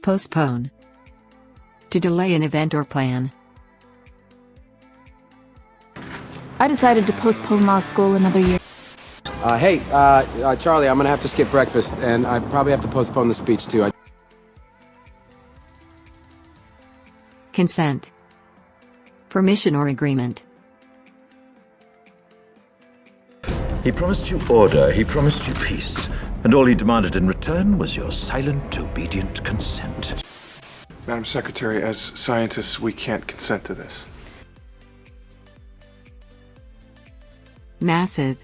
Postpone. To delay an event or plan. I decided to postpone law school another year. Hey, Charlie, I'm gonna have to skip breakfast, and I probably have to postpone the speech, too. Consent. Permission or agreement. He promised you order, he promised you peace, and all he demanded in return was your silent, obedient consent. Madam Secretary, as scientists, we can't consent to this. Massive.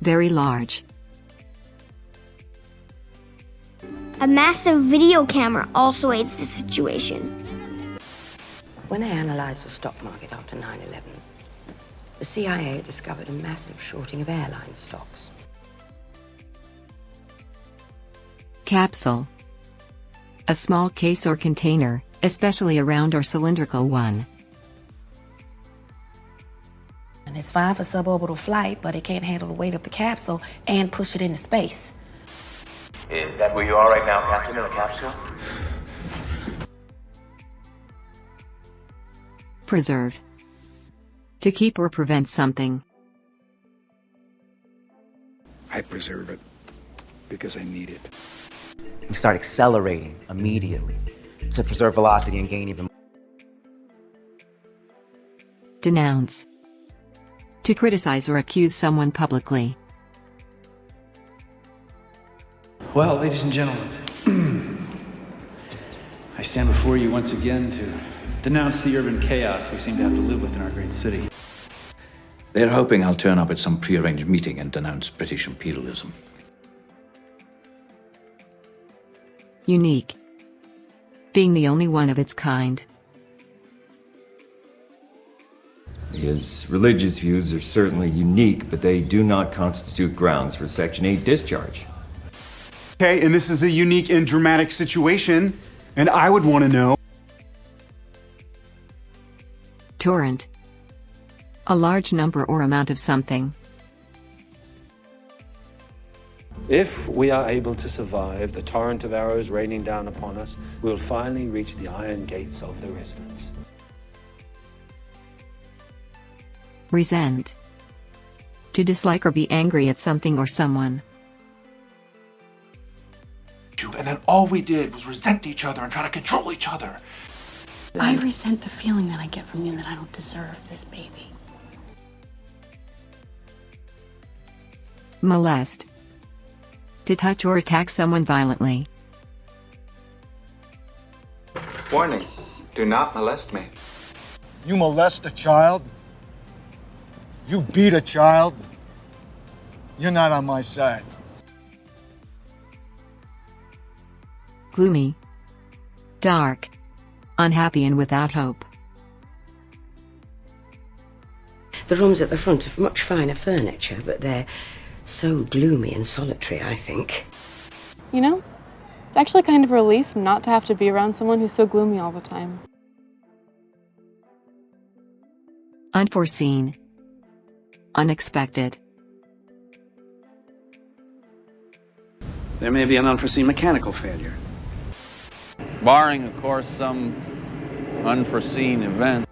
Very large. A massive video camera also aids the situation. When they analyzed the stock market after 9/11, the CIA discovered a massive shorting of airline stocks. Capsule. A small case or container, especially a round or cylindrical one. And it's fine for suborbital flight, but it can't handle the weight of the capsule and push it into space. Is that where you are right now, Captain, in the capsule? Preserve. To keep or prevent something. I preserve it because I need it. We start accelerating immediately to preserve velocity and gain even more. Denounce. To criticize or accuse someone publicly. Well, ladies and gentlemen, I stand before you once again to denounce the urban chaos we seem to have to live with in our great city. They're hoping I'll turn up at some prearranged meeting and denounce British imperialism. Unique. Being the only one of its kind. His religious views are certainly unique, but they do not constitute grounds for Section 8 discharge. Okay, and this is a unique and dramatic situation, and I would want to know. Torrent. A large number or amount of something. If we are able to survive the torrent of arrows raining down upon us, we'll finally reach the iron gates of the resonance. Resent. To dislike or be angry at something or someone. And then all we did was resent each other and try to control each other. I resent the feeling that I get from you that I don't deserve this baby. Molest. To touch or attack someone violently. Warning, do not molest me. You molest a child? You beat a child? You're not on my side. Gloomy. Dark. Unhappy and without hope. The rooms at the front have much finer furniture, but they're so gloomy and solitary, I think. You know, it's actually kind of a relief not to have to be around someone who's so gloomy all the time. Unforeseen. Unexpected. There may be an unforeseen mechanical failure. Barring, of course, some unforeseen event.